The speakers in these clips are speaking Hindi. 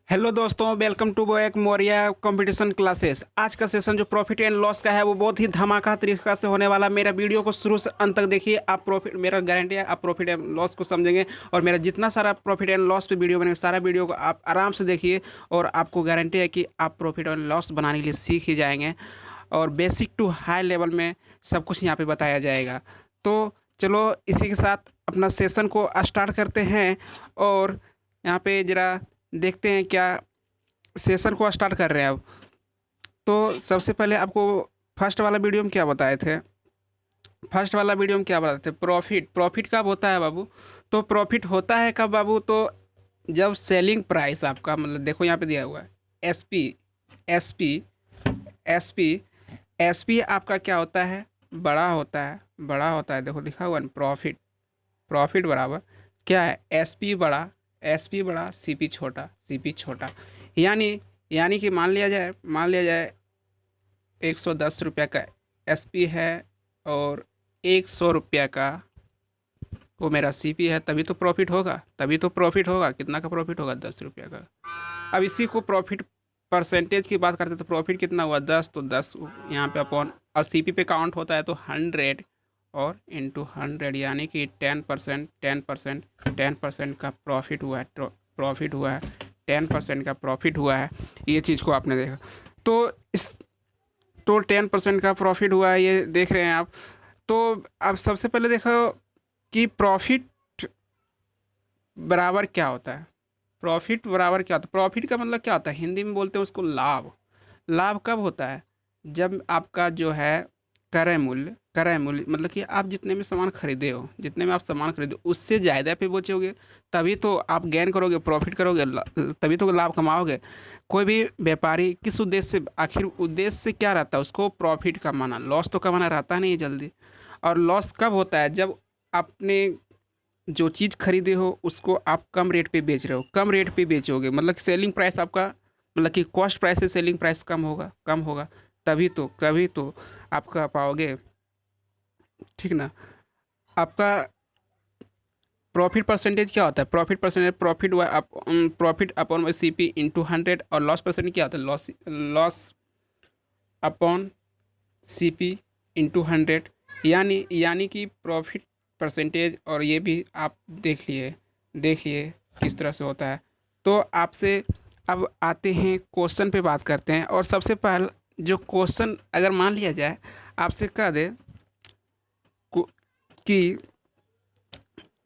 हेलो दोस्तों, वेलकम टू बोएक मोरिया कंपटीशन क्लासेस। आज का सेशन जो प्रॉफिट एंड लॉस का है वो बहुत ही धमाका तरीका से होने वाला। मेरा वीडियो को शुरू से अंत तक देखिए। आप प्रॉफिट, मेरा गारंटी है आप प्रॉफिट एंड लॉस को समझेंगे। और मेरा जितना सारा प्रॉफिट एंड लॉस पे वीडियो बनेगा सारा वीडियो को आप आराम से देखिए। और आपको गारंटी है कि आप प्रॉफिट एंड लॉस बनाने के लिए सीख ही जाएंगे। और बेसिक टू हाई लेवल में सब कुछ यहाँ पे बताया जाएगा। तो चलो इसी के साथ अपना सेशन को स्टार्ट करते हैं। और यहाँ पे ज़रा देखते हैं क्या सेशन को स्टार्ट कर रहे हैं अब। तो सबसे पहले आपको फर्स्ट वाला वीडियो में क्या बताए थे? फर्स्ट वाला वीडियो में क्या बताए थे? प्रॉफिट। प्रॉफिट कब होता है बाबू? तो प्रॉफिट होता है कब बाबू? तो जब सेलिंग प्राइस आपका, मतलब देखो यहाँ पे दिया हुआ है S P S P S P S P आपका क्या होता है? बड़ा होता है। बड़ा होता है, देखो लिखा हुआ है प्रॉफिट। प्रॉफिट बराबर क्या है? एस पी बड़ा, एस पी बड़ा, सी पी छोटा, सी पी छोटा। यानी यानी कि मान लिया जाए 110 रुपये का एस पी है और 100 रुपये का वो मेरा सी पी है, तभी तो प्रॉफिट होगा। तभी तो प्रॉफिट होगा। कितना का प्रॉफिट होगा? 10 रुपये का। अब इसी को प्रॉफिट परसेंटेज की बात करते हैं तो प्रॉफिट कितना हुआ? 10। तो 10 यहाँ पे अपॉन, और सी पी पे काउंट होता है तो 100 और इंटू 100, यानी कि 10%। 10% 10% का प्रॉफिट हुआ है। प्रॉफिट हुआ है 10% का प्रॉफिट हुआ है। ये चीज़ को आपने देखा। तो इस तो 10% का प्रॉफिट हुआ है, ये देख रहे हैं आप। तो अब सबसे पहले देखो कि प्रॉफिट बराबर क्या होता है। प्रॉफिट बराबर क्या होता है? प्रॉफिट का मतलब क्या होता है? हिंदी में बोलते हैं उसको लाभ। लाभ कब होता है? जब आपका जो है क्रय मूल्य मतलब कि आप जितने में सामान खरीदे हो, जितने में आप सामान खरीदे उससे ज़्यादा पे बेचोगे तभी तो आप गेन करोगे, प्रॉफिट करोगे, तभी तो लाभ कमाओगे। कोई भी व्यापारी किस उद्देश्य से, आखिर उद्देश्य क्या रहता है? उसको प्रॉफिट कमाना। लॉस तो कमाना रहता नहीं है जल्दी। और लॉस कब होता है? जब आपने जो चीज़ खरीदे हो उसको आप कम रेट पे बेच रहे हो। कम रेट पे बेचोगे मतलब कि सेलिंग प्राइस आपका, मतलब कि कॉस्ट प्राइस से सेलिंग प्राइस कम होगा। तभी तो आप कह पाओगे, ठीक ना? आपका प्रॉफिट परसेंटेज क्या होता है? Profit percentage profit upon C P into 100। और लॉस परसेंटेज क्या होता है? Loss upon C P into 100। यानी कि प्रॉफिट परसेंटेज, और ये भी आप देख लिए किस तरह से होता है। तो आपसे अब आते हैं क्वेश्चन पे, बात करते हैं। और सबसे पहले जो क्वेश्चन अगर मान लिया जाए, आपसे कह दे कि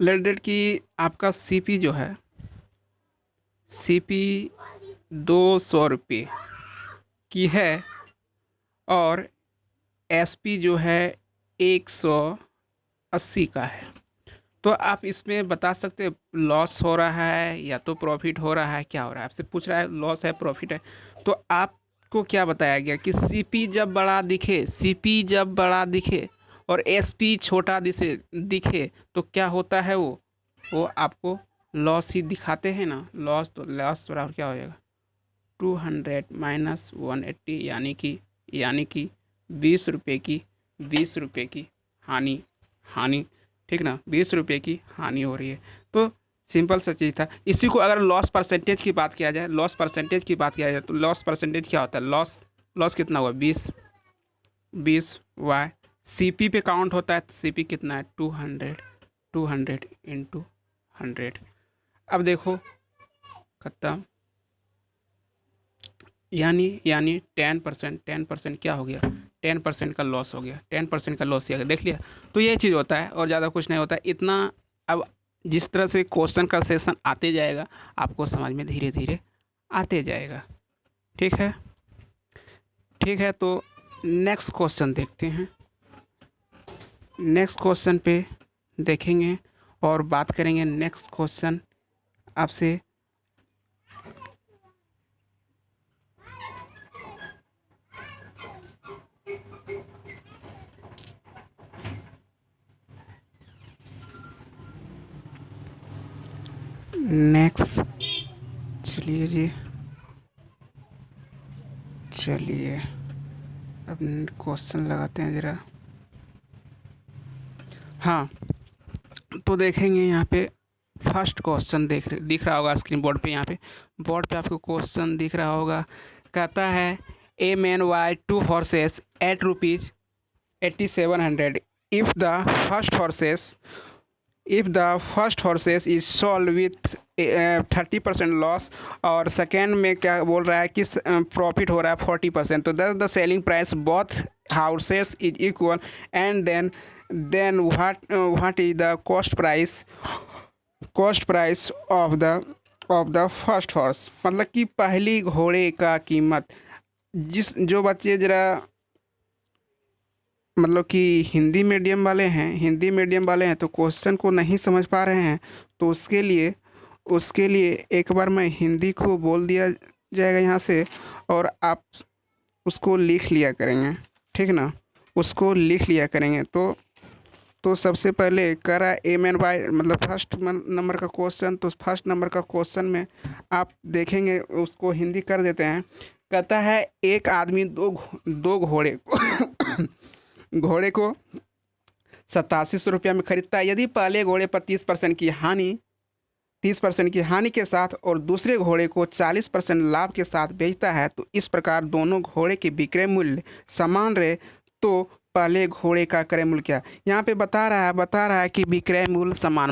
लेटेड कि आपका सीपी जो है, सीपी 200 रुपये की है और एसपी जो है 180 का है। तो आप इसमें बता सकते हैं लॉस हो रहा है या तो प्रॉफिट हो रहा है, क्या हो रहा है? आपसे पूछ रहा है लॉस है प्रॉफिट है। तो आपको क्या बताया गया कि सीपी जब बड़ा दिखे, सीपी जब बड़ा दिखे और एसपी छोटा दिखे तो क्या होता है? वो आपको लॉस ही दिखाते हैं ना। लॉस, तो लॉस बराबर क्या हो जाएगा? 200 माइनस 180, यानी कि 20 रुपये की 20 रुपये की हानि। हानि, ठीक ना? 20 रुपये की हानि हो रही है। तो सिंपल सा चीज़ था। इसी को अगर लॉस परसेंटेज की बात किया जाए, तो लॉस परसेंटेज क्या होता है? लॉस लॉस कितना हुआ? 20 सीपी पे काउंट होता है तो सीपी कितना है? 200 इंटू 100। अब देखो खत्म। यानी 10% क्या हो गया? 10% का लॉस हो गया। 10% का लॉस किया, देख लिया। तो ये चीज़ होता है और ज़्यादा कुछ नहीं होता है इतना। अब जिस तरह से क्वेश्चन का सेशन आते जाएगा आपको समझ में धीरे धीरे आते जाएगा। ठीक है, ठीक है। तो नेक्स्ट क्वेश्चन देखते हैं। नेक्स्ट क्वेश्चन पे देखेंगे और बात करेंगे। नेक्स्ट क्वेश्चन आपसे नेक्स्ट, चलिए जी, चलिए अब क्वेश्चन लगाते हैं ज़रा। हाँ, तो देखेंगे यहाँ पे फर्स्ट क्वेश्चन दिख रहा होगा स्क्रीन बोर्ड पे, यहाँ पे बोर्ड पे आपको क्वेश्चन दिख रहा होगा। कहता है a man buy 2 horses at rupees 8700 if the first horses is sold with 30% loss, और सेकेंड में क्या बोल रहा है कि प्रॉफिट हो रहा है 40%। तो thus the selling price both houses is equal and then what is the cost price of the first horse. मतलब कि पहली घोड़े का कीमत। जो बच्चे ज़रा मतलब कि हिंदी मीडियम वाले हैं तो क्वेश्चन को नहीं समझ पा रहे हैं, तो उसके लिए एक बार मैं हिंदी को बोल दिया जाएगा यहाँ से, और आप उसको लिख लिया करेंगे, ठीक ना। उसको लिख लिया करेंगे। तो सबसे पहले करा ए मैन बाय मतलब फर्स्ट नंबर का क्वेश्चन। तो फर्स्ट नंबर का क्वेश्चन में आप देखेंगे, उसको हिंदी कर देते हैं। कहता है एक आदमी दो घोड़े को 8700 रुपया में खरीदता है। यदि पहले घोड़े पर 30% की हानि के साथ और दूसरे घोड़े को 40% लाभ के साथ बेचता है, तो इस प्रकार दोनों घोड़े के विक्रय मूल्य समान रहे तो पहले घोड़े का क्रय मूल्य क्या। यहाँ पे बता रहा है कि विक्रय मूल्य समान,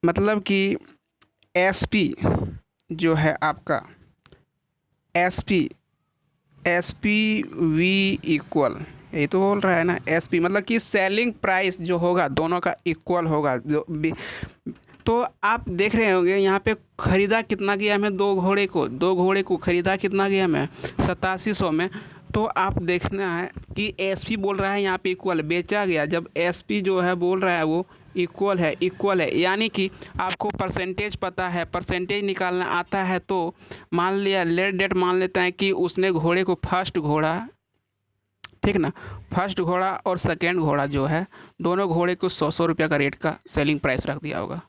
मतलब कि एसपी जो है आपका एसपी वी इक्वल, ये तो बोल रहा है ना एसपी, मतलब कि सेलिंग प्राइस जो होगा दोनों का इक्वल होगा। तो आप देख रहे होंगे यहाँ पे ख़रीदा कितना गया हमें, दो घोड़े को ख़रीदा कितना गया हमें 8700 में। तो आप देखना है कि एसपी बोल रहा है यहाँ पे इक्वल, बेचा गया जब एसपी जो है बोल रहा है वो इक्वल है, यानी कि आपको परसेंटेज पता है, परसेंटेज निकालना आता है। तो मान लिया लेट डेट मान लेते हैं कि उसने घोड़े को फर्स्ट घोड़ा, ठीक ना, फर्स्ट घोड़ा और सेकेंड घोड़ा जो है दोनों घोड़े को 100 रुपये का रेट का सेलिंग प्राइस रख दिया होगा।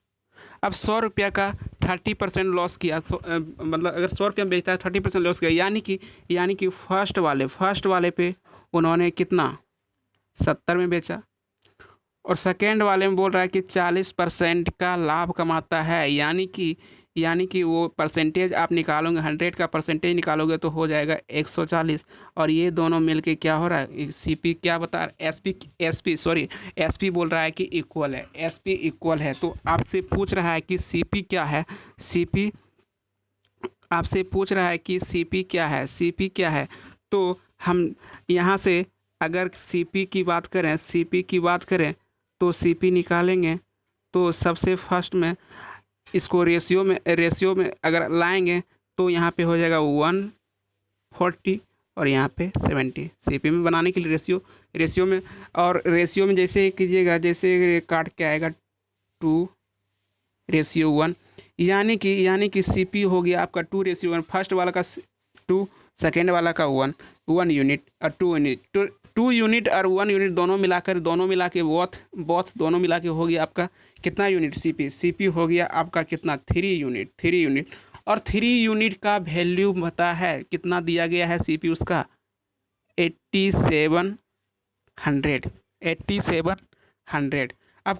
अब 100 रुपये का 30% लॉस किया, मतलब अगर 100 रुपये में बेचता है 30% लॉस किया, यानी कि फर्स्ट वाले पे उन्होंने कितना 70 में बेचा, और सेकेंड वाले में बोल रहा है कि 40% का लाभ कमाता है। यानी कि वो परसेंटेज आप निकालोगे, 100 का परसेंटेज निकालोगे तो हो जाएगा 140, और ये दोनों मिलके क्या हो रहा है, सीपी क्या बता रहा है, एसपी बोल रहा है कि इक्वल है, एसपी इक्वल है। तो आपसे पूछ रहा है कि सीपी क्या है, आपसे पूछ रहा है कि सीपी क्या है। तो हम यहाँ से अगर सीपी की बात करें तो सीपी निकालेंगे। तो सबसे फर्स्ट में इसको रेशियो में अगर लाएंगे तो यहाँ पे हो जाएगा 140 और यहाँ पे 70। सीपी में बनाने के लिए रेशियो में जैसे कीजिएगा, जैसे काट के आएगा 2:1, यानी कि सीपी हो गया आपका 2:1। फर्स्ट वाला का 2, सेकेंड वाला का 1 यूनिट और 2 यूनिट, 2 यूनिट और 1 यूनिट दोनों मिला के दोनों मिला के हो गया आपका कितना यूनिट, सीपी हो गया आपका कितना 3 यूनिट। और 3 यूनिट का वैल्यू बता है कितना दिया गया है सीपी उसका 8700। अब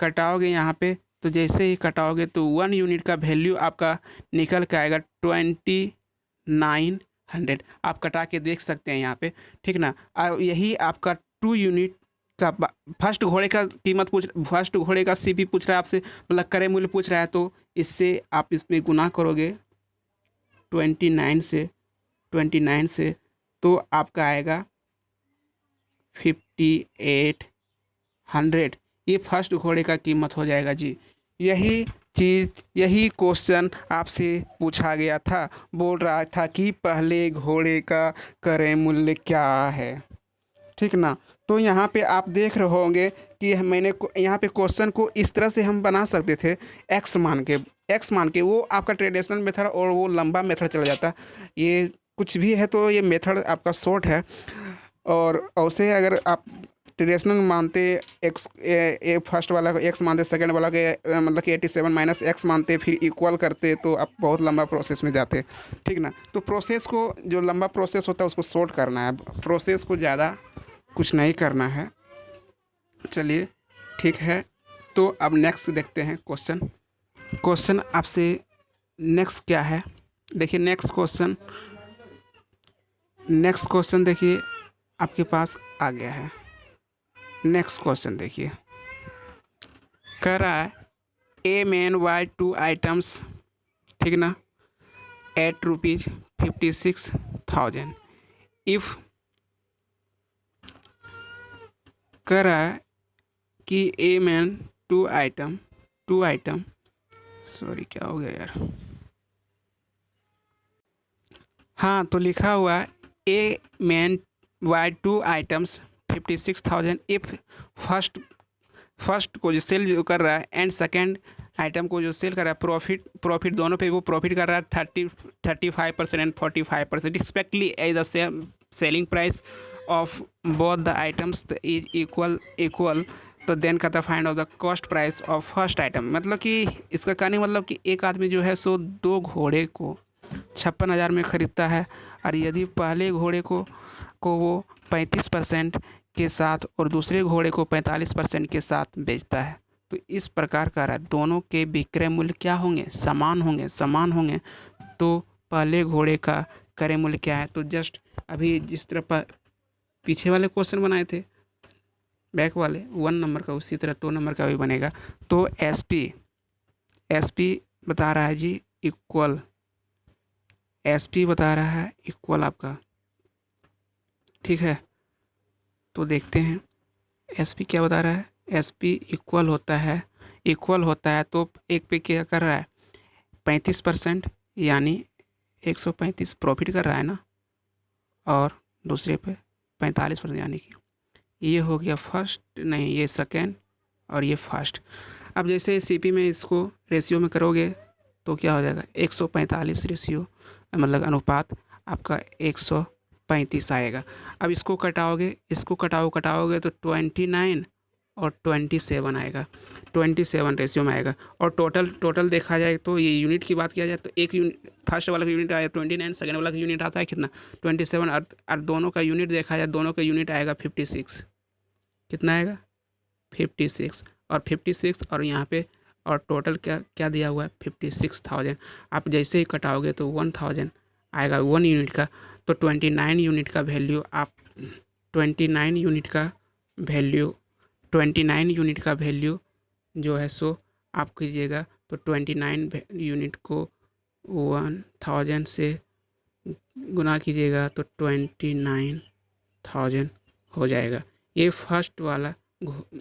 कटाओगे यहाँ पे, तो जैसे ही कटाओगे तो 1 यूनिट का वैल्यू आपका निकल के आएगा 2900। आप कटा के देख सकते हैं यहाँ पे, ठीक ना। यही आपका 2 यूनिट का फर्स्ट घोड़े का कीमत फर्स्ट घोड़े का सीपी पूछ रहा है आपसे, मतलब क्रय मूल्य पूछ रहा है। तो इससे आप इसमें गुना करोगे 29 से तो आपका आएगा 5800। ये फर्स्ट घोड़े का कीमत हो जाएगा जी। यही क्वेश्चन आपसे पूछा गया था, बोल रहा था कि पहले घोड़े का क्रय मूल्य क्या है, ठीक ना। तो यहाँ पे आप देख रहे होंगे कि मैंने यहाँ पे क्वेश्चन को इस तरह से हम बना सकते थे, एक्स मान के वो आपका ट्रेडिशनल मेथड और वो लंबा मेथड चला जाता। ये कुछ भी है तो ये मेथड आपका शॉर्ट है, और ऐसे अगर आप ट्रेडिशनल मानते एक्स फर्स्ट वाला को एक्स मानते, सेकंड वाला के मतलब कि 87 माइनस एक्स मानते, फिर इक्वल करते, तो आप बहुत लंबा प्रोसेस में जाते, ठीक ना। तो प्रोसेस को, जो लंबा प्रोसेस होता है उसको शॉर्ट करना है, प्रोसेस को ज़्यादा कुछ नहीं करना है। चलिए ठीक है। तो अब नेक्स्ट देखते हैं क्वेश्चन आपसे नेक्स्ट क्या है। देखिए नेक्स्ट क्वेश्चन देखिए आपके पास आ गया है। नेक्स्ट क्वेश्चन देखिए, कह रहा है ए मैन वाई 2 आइटम्स, ठीक ना, एट रुपीज 56,000 इफ़, कह रहा है कि a man two item sorry क्या हो गया यार, हाँ तो लिखा हुआ है a man buy 2 items 56,000 if first को जो सेल जो कर रहा है एंड सेकेंड आइटम को जो सेल कर रहा है प्रॉफिट दोनों पे वो प्रॉफिट कर रहा है 35% and 45% respectively as the selling price of both the items is equal. तो देन कहता है find of the cost price of first item. मतलब कि इसका कहने मतलब कि एक आदमी जो है सो 2 घोड़े को 56,000 में ख़रीदता है, और यदि पहले घोड़े को वो 35% के साथ और दूसरे घोड़े को 45% के साथ बेचता है, तो इस प्रकार का रहा दोनों के विक्रय मूल्य क्या होंगे, समान होंगे। तो पहले घोड़े का क्रय मूल्य क्या है, तो जस्ट अभी जिस तरह पीछे वाले क्वेश्चन बनाए थे बैक वाले 1 नंबर का, उसी तरह 2 नंबर का भी बनेगा। तो एसपी बता रहा है जी इक्वल, एसपी बता रहा है इक्वल आपका, ठीक है। तो देखते हैं एसपी क्या बता रहा है। एसपी इक्वल होता है तो एक पे क्या कर रहा है 35% यानी 135 प्रॉफिट कर रहा है ना, और दूसरे पे 45% यानी कि ये हो गया फर्स्ट, नहीं ये सेकेंड और ये फर्स्ट। अब जैसे सीपी में इसको रेशियो में करोगे तो क्या हो जाएगा 145 रेशियो, मतलब अनुपात आपका 135 आएगा। अब इसको कटाओगे तो 29 और 27 आएगा, 27 रेशियो में आएगा। और टोटल देखा जाए तो ये यूनिट की बात किया जाए तो एक यूनिट फर्स्ट वाला का यूनिट आया 29, सेकेंड वाला का यूनिट आता है कितना 27, और दोनों का यूनिट देखा जाए दोनों का यूनिट आएगा 56। कितना आएगा 56 और 56 और यहाँ पे और टोटल क्या दिया हुआ है 56,000। आप जैसे ही कटाओगे तो 1,000 आएगा 1 यूनिट का। तो 29 यूनिट का वैल्यू आप 29 यूनिट का वैल्यू जो है सो आप कीजिएगा। तो 29 यूनिट को 1,000 से गुना कीजिएगा तो 29,000 हो जाएगा। ये फर्स्ट वाला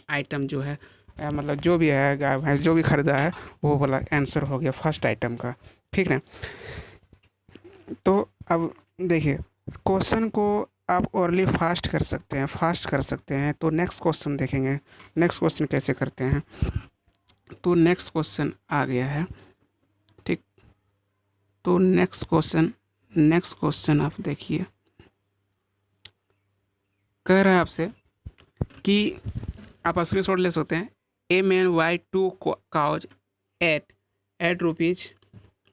आइटम जो है मतलब जो भी है गाय भैंस जो भी ख़रीदा है वो वाला आंसर हो गया फर्स्ट आइटम का, ठीक है। तो अब देखिए क्वेश्चन को आप ओरली फास्ट कर सकते हैं। तो नेक्स्ट क्वेश्चन देखेंगे, नेक्स्ट क्वेश्चन कैसे करते हैं। तो नेक्स्ट क्वेश्चन आ गया है, ठीक। तो नेक्स्ट क्वेश्चन आप देखिए, कह रहा है आपसे कि आप स्क्रीनशॉट ले सकते हैं। A man buy 2 cows at rupees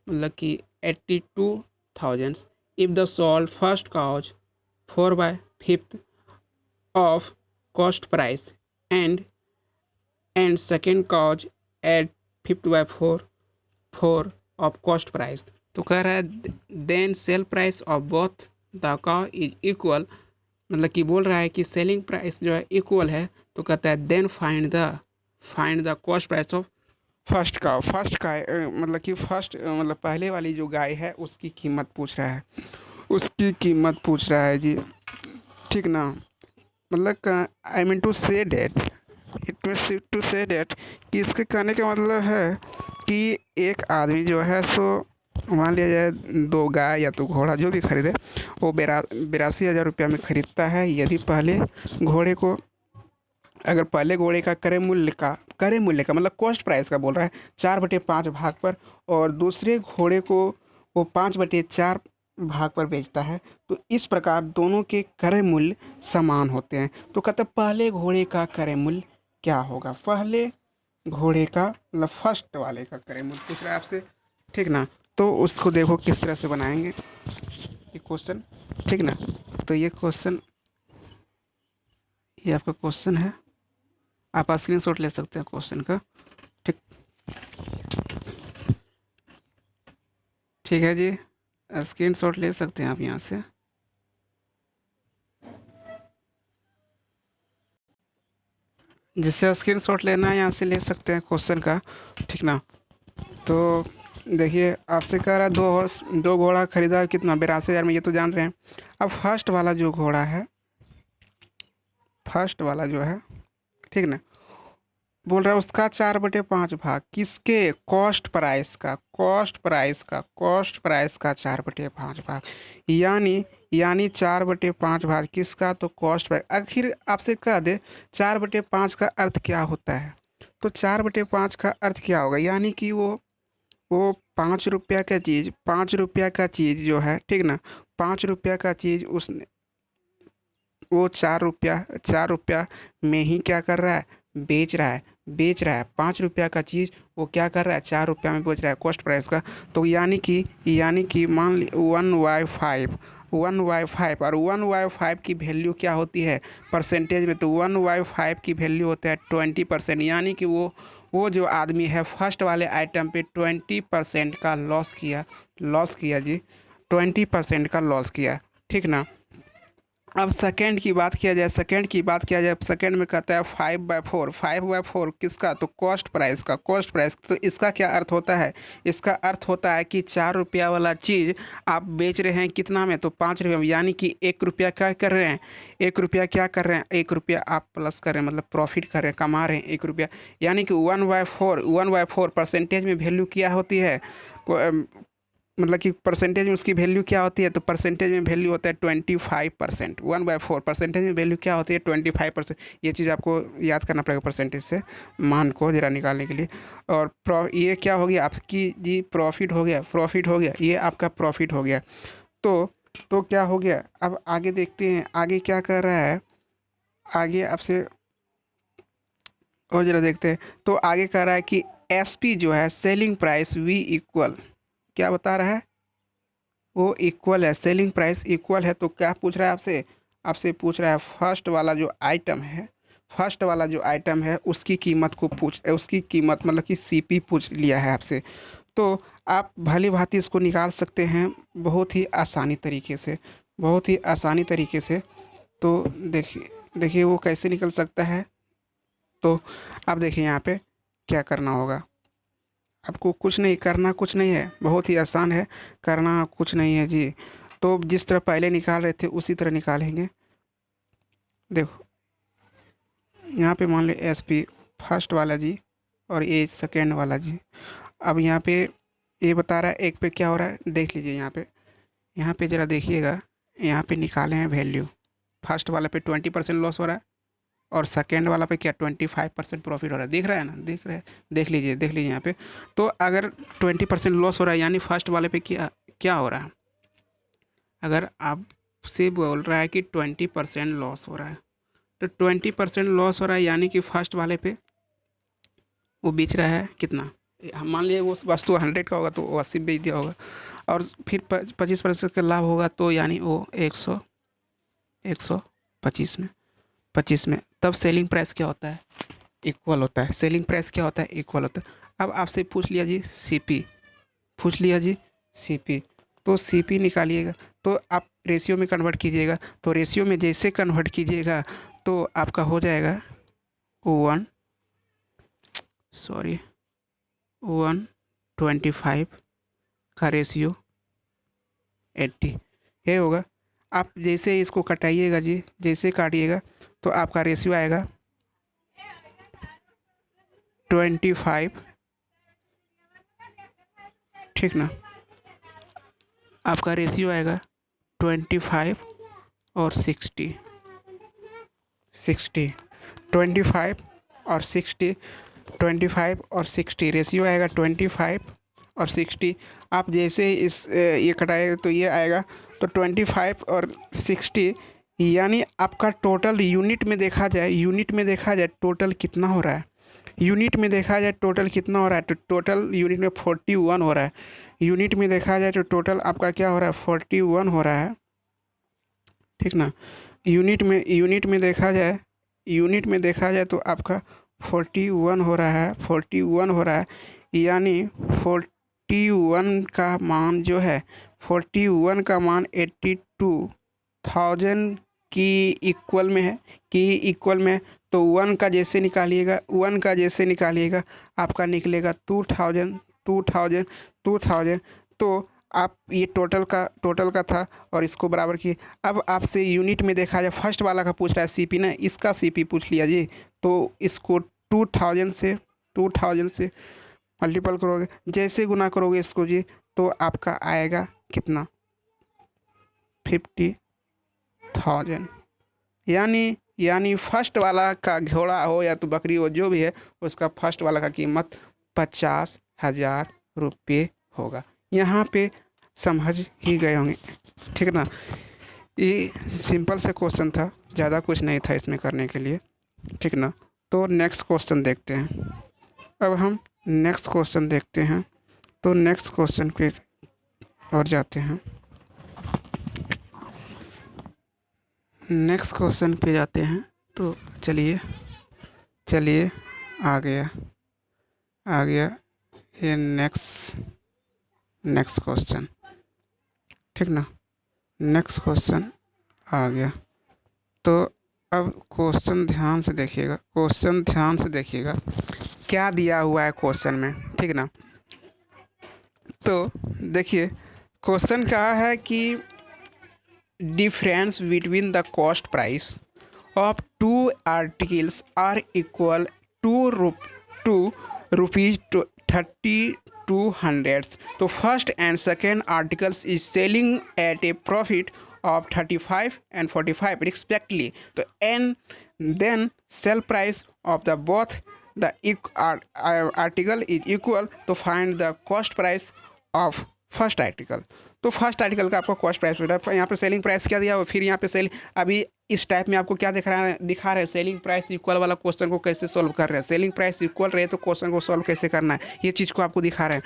मतलब कि 82,000 if the sold first cows 4/5 of cost price and second cows at 50/4 of cost price. तो कह रहा है then sell price of both the cow is equal, मतलब कि बोल रहा है कि सेलिंग प्राइस जो है इक्वल है। तो कहता है then find the cost price of first का मतलब कि फर्स्ट मतलब पहले वाली जो गाय है उसकी कीमत पूछ रहा है जी, ठीक ना। मतलब आई मीन टू से डेट कि इसके कहने का मतलब है कि एक आदमी जो है सो मान लिया जाए 2 गाय या तो घोड़ा जो भी खरीदे वो 82,000 रुपया में ख़रीदता है। यदि पहले घोड़े का क्रय मूल्य का मतलब कॉस्ट प्राइस का बोल रहा है 4/5 भाग पर, और दूसरे घोड़े को वो 5/4 भाग पर बेचता है। तो इस प्रकार दोनों के क्रय मूल्य समान होते हैं। तो कहते हैं पहले घोड़े का क्रय मूल्य क्या होगा, पहले घोड़े का मतलब फर्स्ट वाले का क्रय मूल्य पूछ रहा है आपसे, ठीक ना। तो उसको देखो किस तरह से बनाएंगे ये क्वेश्चन, ठीक ना। तो ये आपका क्वेश्चन है, आप स्क्रीनशॉट ले सकते हैं क्वेश्चन का। ठीक है जी, स्क्रीनशॉट ले सकते हैं आप यहाँ से। जिससे स्क्रीनशॉट लेना है यहाँ से ले सकते हैं क्वेश्चन का, ठीक ना। तो देखिए आपसे कह रहा है दो घोड़ा खरीदा कितना 82,000 में, ये तो जान रहे हैं। अब फर्स्ट वाला जो घोड़ा है, फर्स्ट वाला जो है, ठीक ना, बोल रहा है उसका 4/5 भाग किसके, कॉस्ट प्राइस का 4/5 भाग, यानी 4/5 भाग किसका, तो कॉस्ट प्राइस। आखिर आपसे कह दे 4/5 का अर्थ क्या होता है, तो 4/5 का अर्थ क्या होगा, यानी कि वो 5 रुपया का चीज़, 5 रुपया का चीज़ जो है, ठीक ना, 5 रुपया का चीज़ उसने वो 4 रुपया में ही क्या कर रहा है, बेच रहा है 5 रुपया का चीज़, वो क्या कर रहा है 4 रुपया में बेच रहा है, कॉस्ट प्राइस का। तो यानी कि मान ली 1/5 और 1/5 की वैल्यू क्या होती है परसेंटेज में, तो 1/5 की वैल्यू होता है 20%, यानी कि वो जो आदमी है फर्स्ट वाले आइटम पे 20% का लॉस किया जी, 20% का लॉस किया, ठीक ना। अब सेकंड की बात किया जाए, सेकंड में कहता है 5/4 किसका, तो कॉस्ट प्राइस का, तो इसका क्या अर्थ होता है, इसका अर्थ होता है कि 4 रुपया वाला चीज़ आप बेच रहे हैं कितना में, तो 5 रुपये में, यानी कि 1 रुपया क्या कर रहे हैं, 1 रुपया आप प्लस कर रहे हैं, मतलब प्रॉफिट कर रहे हैं, कमा रहे हैं 1 रुपया, यानी कि 1/4 परसेंटेज में वैल्यू क्या होती है, मतलब कि परसेंटेज में उसकी वैल्यू क्या होती है, तो परसेंटेज में वैल्यू होता है 25%, 1/4 परसेंटेज में वैल्यू क्या होती है 25%। ये चीज़ आपको याद करना पड़ेगा परसेंटेज से मान को ज़रा निकालने के लिए। और ये क्या हो गया आपकी जी, प्रॉफिट हो गया, ये आपका प्रॉफिट हो गया। तो क्या हो गया, अब आगे देखते हैं आगे क्या कर रहा है, आगे आपसे और ज़रा देखते हैं। तो आगे कह रहा है कि SP जो है सेलिंग प्राइस V इक्वल, क्या बता रहा है, वो इक्वल है, सेलिंग प्राइस इक्वल है। तो क्या पूछ रहा है आपसे पूछ रहा है फर्स्ट वाला जो आइटम है उसकी कीमत मतलब कि CP पूछ लिया है आपसे। तो आप भली भांति इसको निकाल सकते हैं बहुत ही आसानी तरीके से। तो देखिए वो कैसे निकल सकता है। तो अब देखिए यहाँ पे क्या करना होगा, आपको कुछ नहीं है, बहुत ही आसान है, करना कुछ नहीं है जी। तो जिस तरह पहले निकाल रहे थे उसी तरह निकालेंगे। देखो यहाँ पे मान लो SP फर्स्ट वाला जी और ये सेकेंड वाला जी। अब यहाँ पे ये बता रहा है एक पे क्या हो रहा है, देख लीजिए यहाँ पे ज़रा देखिएगा, यहाँ पे निकाले हैं वैल्यू, फर्स्ट वाला पे 20% लॉस हो रहा है और सेकेंड वाला पे क्या 25% प्रॉफिट हो रहा है, देख रहा है ना, देख लीजिए यहाँ पे। तो अगर 20% लॉस हो रहा है यानी फर्स्ट वाले पे क्या हो रहा है, अगर आपसे बोल रहा है कि 20% लॉस हो रहा है, तो 20% लॉस हो रहा है यानी कि फर्स्ट वाले पे वो बेच रहा है कितना, हम मान लिए वो वस्तु 100 का होगा तो वो 80 बेच दिया होगा, और फिर 25% का लाभ होगा तो यानी वो 125 में तब सेलिंग प्राइस क्या होता है, इक्वल होता है। सेलिंग प्राइस क्या होता है, इक्वल होता है। अब आपसे पूछ लिया जी CP, तो CP निकालिएगा, तो आप रेशियो में कन्वर्ट कीजिएगा, तो रेशियो में जैसे कन्वर्ट कीजिएगा तो आपका हो जाएगा 125 का रेशियो 80 ये होगा। आप जैसे इसको कटाइएगा जी, जैसे काटिएगा तो आपका रेशियो आएगा 25, ठीक ना, आपका रेशियो आएगा 25 और 60 25 और 60 रेशियो आएगा 25 और 60। आप जैसे इस ये कटाएगा तो ये आएगा, तो 25 और 60 यानी आपका टोटल यूनिट में देखा जाए टोटल कितना हो रहा है, तो टोटल यूनिट में 41 हो रहा है, यूनिट में देखा जाए तो टोटल आपका क्या हो रहा है 41 हो रहा है, ठीक ना। यूनिट में देखा जाए तो आपका 41 हो रहा है, यानी 41 का मान जो है 41 का मान 82,000 की इक्वल में है, तो 1 का जैसे निकालिएगा आपका निकलेगा 2000 2000 2000। तो आप ये टोटल का था और इसको बराबर किए। अब आपसे यूनिट में देखा जाए, फर्स्ट वाला का पूछ रहा है सीपी ना, इसका सीपी पूछ लिया जी। तो इसको 2000 से मल्टीपल करोगे, जैसे गुना करोगे इसको जी, तो आपका आएगा कितना 50,000। यानी फर्स्ट वाला का घोड़ा हो या तो बकरी हो, जो भी है उसका फर्स्ट वाला का कीमत 50,000 रुपये होगा। यहाँ पे समझ ही गए होंगे, ठीक है ना। ये सिंपल से क्वेश्चन था, ज़्यादा कुछ नहीं था इसमें करने के लिए, ठीक ना। तो नेक्स्ट क्वेश्चन देखते हैं। अब हम नेक्स्ट क्वेश्चन देखते हैं, तो नेक्स्ट क्वेश्चन पे और जाते हैं। नेक्स्ट क्वेश्चन पे जाते हैं, तो चलिए आ गया ये नेक्स्ट क्वेश्चन, ठीक ना। नेक्स्ट क्वेश्चन आ गया। तो अब क्वेश्चन ध्यान से देखिएगा क्या दिया हुआ है क्वेश्चन में, ठीक ना। तो देखिए क्वेश्चन कहा है कि difference between the cost price of two articles are equal to rupees 3200। तो first and second articles is selling at a profit of 35 and 45 respectively. तो and then sell price of the both the article is equal to find the cost price of first article. तो फर्स्ट आर्टिकल का आपको कॉस्ट प्राइस मिला, यहाँ पे सेलिंग प्राइस क्या दिया हो, फिर यहाँ पे अभी इस टाइप में आपको क्या दिखा रहे हैं सेलिंग प्राइस इक्वल वाला क्वेश्चन को कैसे सॉल्व कर रहे हैं। सेलिंग प्राइस इक्वल रहे तो क्वेश्चन को सॉल्व कैसे करना है, ये चीज़ को आपको दिखा रहे हैं।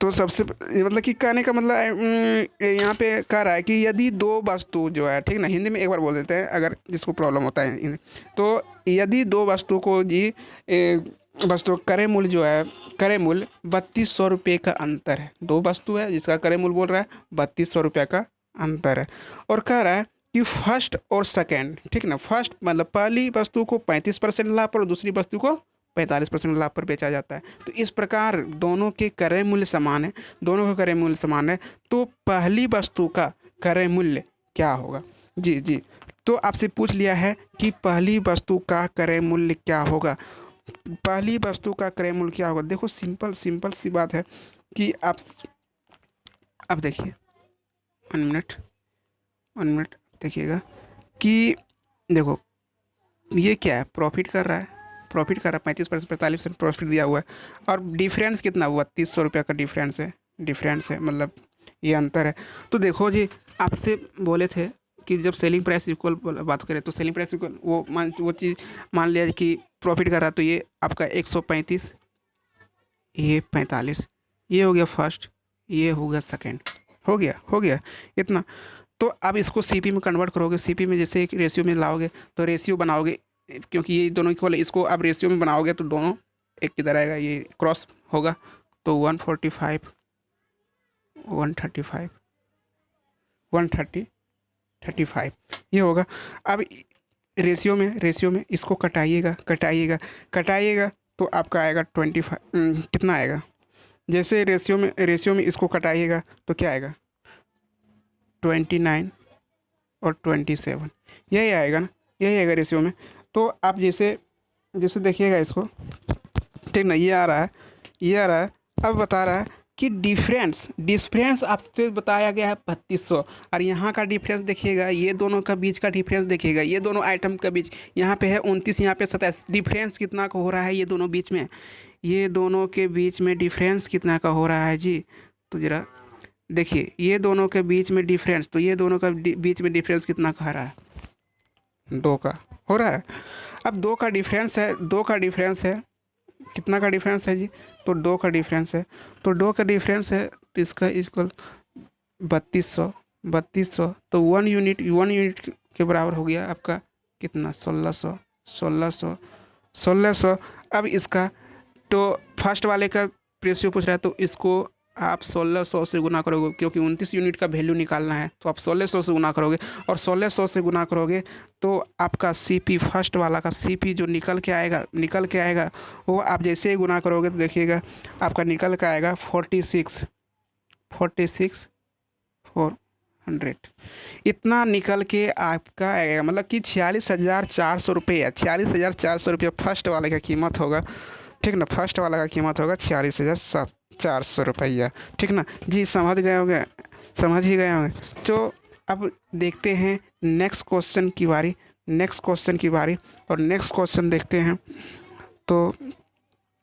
तो सबसे मतलब कि कहने का मतलब यहाँ पे कह रहा है कि यदि दो वस्तु जो है, ठीक ना, हिंदी में एक बार बोल देते हैं अगर जिसको प्रॉब्लम होता है। तो यदि दो वस्तु को जी वस्तु क्रय मूल्य जो है, क्रय मूल्य 3200 रुपये का अंतर है। दो वस्तु है जिसका क्रय मूल्य बोल रहा है 3200 रुपये का अंतर है, और कह रहा है कि फर्स्ट और सेकेंड, ठीक ना, फर्स्ट मतलब पहली वस्तु को 35% लाभ पर और दूसरी वस्तु को 45% लाभ पर बेचा जाता है। तो इस प्रकार दोनों के क्रय मूल्य समान है, तो पहली वस्तु का क्रय मूल्य क्या होगा जी। तो आपसे पूछ लिया है कि पहली वस्तु का क्रय मूल्य क्या होगा। पहली वस्तु का क्रय मूल्य क्या होगा। देखो सिंपल सी बात है कि आप अब देखिए 1 मिनट देखिएगा कि देखो ये क्या है, प्रॉफिट कर रहा है 35% 45% प्रॉफिट दिया हुआ है, और डिफरेंस कितना 3200 रुपये का डिफरेंस है, मतलब ये अंतर है। तो देखो जी आपसे बोले थे कि जब सेलिंग प्राइस इक्वल बात करें तो सेलिंग प्राइस इक्वल वो चीज़ मान लिया कि प्रॉफिट कर रहा है, तो ये आपका 135, ये 45, ये हो गया फर्स्ट, ये हो गया सेकेंड, हो गया इतना। तो अब इसको सीपी में कन्वर्ट करोगे, सीपी में जैसे एक रेशियो में लाओगे तो रेशियो बनाओगे, क्योंकि ये दोनों इक्वल है, इसको अब रेशियो में बनाओगे तो दोनों एक किधर आएगा, ये क्रॉस होगा, तो 145 135 130 35 ये होगा। अब रेशियो में इसको कटाइएगा तो आपका आएगा 25, कितना आएगा, जैसे रेशियो में इसको कटाइएगा तो क्या आएगा 29 और 27, यही आएगा ना, यही आएगा रेशियो में। तो आप जैसे देखिएगा इसको, ठीक ना, ये आ रहा है। अब बता रहा है कि डिफरेंस आपसे बताया गया है 3200, और यहाँ का डिफरेंस देखिएगा, ये दोनों का बीच का डिफरेंस देखिएगा, ये दोनों आइटम का बीच यहाँ पे है 29, यहाँ पे 27, डिफरेंस कितना का हो रहा है ये दोनों बीच में, ये दोनों के बीच में डिफरेंस कितना का हो रहा है जी। तो ज़रा देखिए ये दोनों के बीच में डिफरेंस, तो ये दोनों का बीच में डिफरेंस कितना का हो रहा है, 2 का हो रहा है। अब 2 का डिफरेंस है, कितना का डिफरेंस है जी, तो 2 का डिफरेंस है, तो इसका इक्वल 3200, तो 1 यूनिट के बराबर हो गया आपका कितना 1600। अब इसका तो फर्स्ट वाले का रेशियो पूछ रहा है तो इसको आप 1600 से गुना करोगे, क्योंकि 29 यूनिट का वैल्यू निकालना है तो आप 1600 से गुना करोगे, और 1600 से गुना करोगे तो आपका सीपी फर्स्ट वाला का सीपी जो निकल के आएगा वो आप जैसे ही गुना करोगे तो देखिएगा आपका निकल के आएगा 46,400 इतना निकल के आपका आएगा, मतलब कि 46,400 रुपये, 46,400 रुपये फर्स्ट वाले का कीमत होगा। ठीक ना, फर्स्ट वाला का कीमत होगा 46,400 रुपया। ठीक ना जी, समझ ही गए होंगे। तो अब देखते हैं नेक्स्ट क्वेश्चन की बारी, और नेक्स्ट क्वेश्चन देखते हैं। तो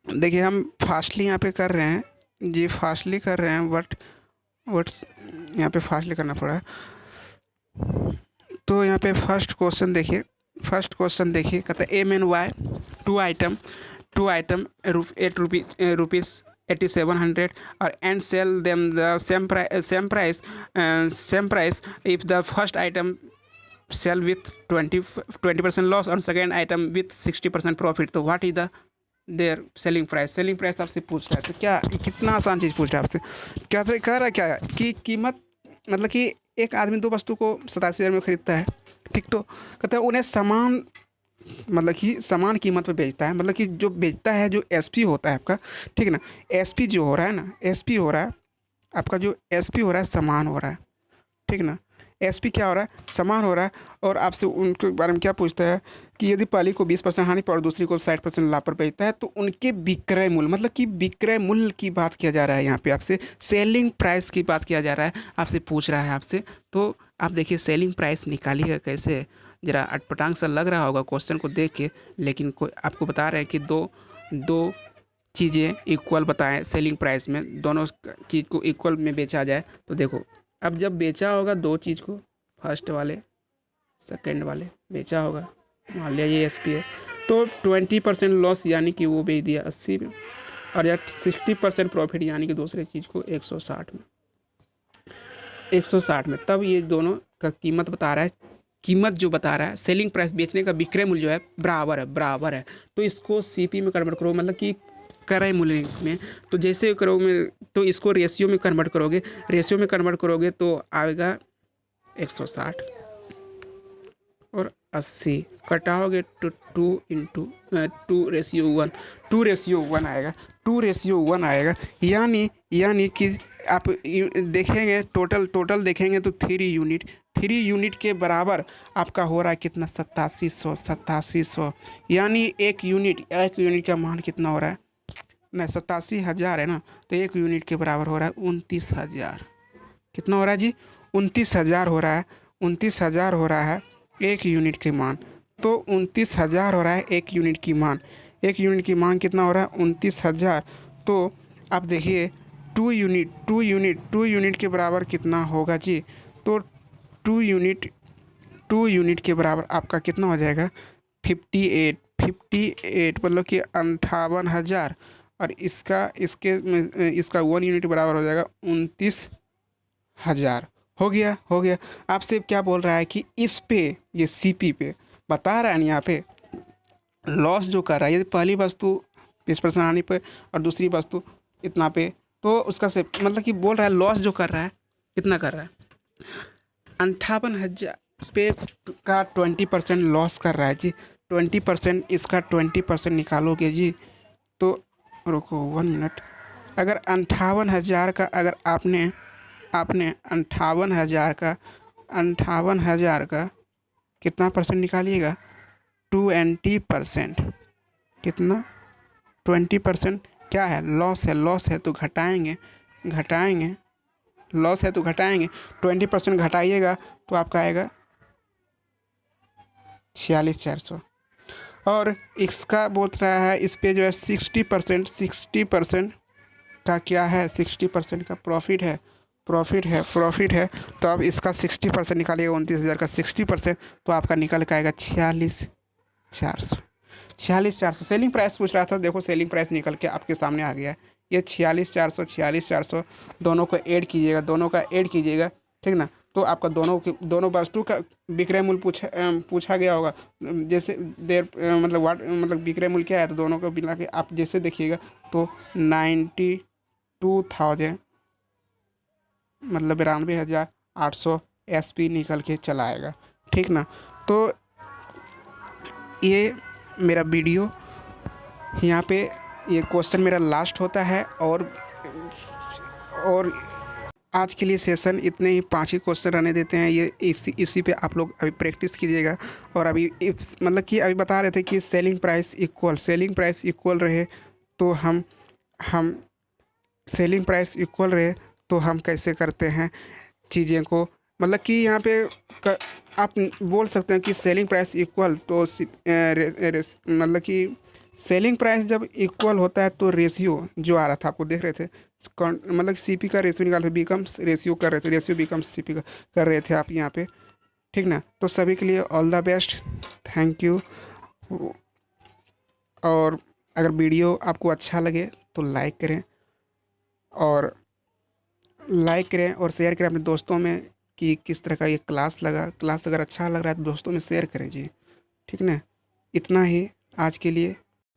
देखिए हम फास्टली यहाँ पे कर रहे हैं जी, फास्टली कर रहे हैं, बट यहाँ पे फास्टली करना पड़ा है। तो यहाँ पे फर्स्ट क्वेश्चन देखिए, कहता है a man buy two item 8 rupees 8700 और and sell them the same price if the first item sell with 20% loss और सेकेंड आइटम विथ 60% प्रॉफिट। तो what is the their selling price आपसे पूछ रहा है। तो क्या कितना आसान चीज़ पूछ रहा है आपसे, क्या कह रहा है क्या कि कीमत, मतलब कि एक आदमी 2 वस्तु को 87,000 में खरीदता है। ठीक, तो कहते हैं उन्हें समान, मतलब कि समान कीमत पे बेचता है, मतलब कि जो बेचता है जो एसपी होता है आपका, ठीक है ना, एसपी जो हो रहा है ना, एसपी हो रहा है आपका, जो एसपी हो रहा है समान हो रहा है। ठीक ना, एसपी क्या हो रहा है, समान हो रहा है। और आपसे उनके बारे में क्या पूछता है कि यदि पहली को 20% हानि पर और दूसरी को 60% लाभ पर बेचता है तो उनके विक्रय मूल्य, मतलब कि विक्रय मूल्य की बात किया जा रहा है यहाँ पे, आपसे सेलिंग प्राइस की बात किया जा रहा है, आपसे पूछ रहा है आपसे। तो आप देखिए सेलिंग प्राइस निकालिएगा कैसे, ज़रा अटपटांग सा लग रहा होगा क्वेश्चन को देख के, लेकिन कोई आपको बता रहे हैं कि दो चीज़ें इक्वल बताएं सेलिंग प्राइस में, दोनों चीज़ को इक्वल में बेचा जाए। तो देखो अब जब बेचा होगा 2 चीज़ को, फर्स्ट वाले सेकंड वाले बेचा होगा, मान लिया ये एस पी है, तो 20% लॉस यानी कि वो बेच दिया 80 में, और या 60% प्रॉफिट यानी कि दूसरे चीज़ को 160 में, तब ये दोनों का कीमत बता रहा है, कीमत जो बता रहा है सेलिंग प्राइस, बेचने का विक्रय मूल्य जो है बराबर है। तो इसको सीपी में कन्वर्ट करो, मतलब कि क्रय मूल्य में, तो जैसे करोगे तो इसको रेशियो में कन्वर्ट करोगे तो आएगा 160 और 80 कटाओगे तो 2:1 आएगा, 2:1 आएगा। यानी कि आप देखेंगे टोटल देखेंगे तो 3 यूनिट के बराबर आपका हो रहा है कितना, 8700। यानी एक यूनिट का मान कितना हो रहा है, नहीं 87,000 है ना, तो 1 यूनिट के बराबर हो रहा है 29,000। कितना हो रहा है जी, 29,000 हो रहा है, 29,000 हो रहा है 1 यूनिट के मान। तो 29,000 हो रहा है 1 यूनिट की मान, 1 यूनिट की मान कितना हो रहा है 29,000। तो आप देखिए 2 यूनिट के बराबर कितना होगा जी, तो 2 यूनिट के बराबर आपका कितना हो जाएगा 58, मतलब कि 58,000, और इसका 1 यूनिट बराबर हो जाएगा 29,000। हो गया। आपसे क्या बोल रहा है कि इस पे, ये सीपी पे बता रहा है ना, यहाँ पे लॉस जो कर रहा है, यदि पहली वस्तु 20% आने पे और दूसरी वस्तु इतना पे, तो उसका से मतलब कि बोल रहा है लॉस जो कर रहा है कितना कर रहा है, 58,000 पे का 20% लॉस कर रहा है जी। 20%, इसका 20% निकालोगे जी तो रुको 1 मिनट, अगर 58,000 का, अगर आपने 58,000 का कितना परसेंट निकालिएगा, 20%, कितना 20% क्या है, लॉस है तो घटाएंगे, लॉस है तो घटाएंगे, 20% घटाइएगा तो आपका आएगा 46,400। और इसका बोल रहा है इस पे जो है 60% का क्या है, 60% का प्रॉफिट है। तो अब इसका 60% निकालिएगा, 29,000 का 60%, तो आपका निकल के आएगा 46,400। सेलिंग प्राइस पूछ रहा था, देखो सेलिंग प्राइस निकल के आपके सामने आ गया है, ये 46,400 दोनों का ऐड कीजिएगा, ठीक ना, तो आपका दोनों वस्तु का विक्रय मूल्य पूछा गया होगा। जैसे देर मतलब वाट मतलब विक्रय मूल्य क्या है, तो दोनों को मिला के आप जैसे देखिएगा तो 92,000 मतलब 92,800 SP निकल के चला आएगा। ठीक ना। तो ये मेरा वीडियो यहाँ पे ये क्वेश्चन मेरा लास्ट होता है। और आज के लिए सेशन इतने ही 5 ही क्वेश्चन रहने देते हैं। ये इसी पे आप लोग अभी प्रैक्टिस कीजिएगा। और अभी मतलब कि अभी बता रहे थे कि सेलिंग प्राइस इक्वल रहे तो हम सेलिंग प्राइस इक्वल रहे तो हम कैसे करते हैं चीज़ें को। मतलब कि यहाँ पे आप बोल सकते हैं कि सेलिंग प्राइस इक्वल तो मतलब कि सेलिंग प्राइस जब इक्वल होता है तो रेशियो जो आ रहा था आपको देख रहे थे, मतलब सीपी का रेशियो निकाल रहे थे, बिकम्स रेशियो कर रहे थे, रेशियो बिकम्स सीपी का कर रहे थे आप यहाँ पे। ठीक ना। तो सभी के लिए all the best, thank you. और अगर वीडियो आपको अच्छा लगे तो लाइक करें और शेयर करें अपने दोस्तों में कि किस तरह का ये क्लास अगर अच्छा लग रहा है तो दोस्तों में शेयर करें जी। ठीक ना। इतना ही आज के लिए।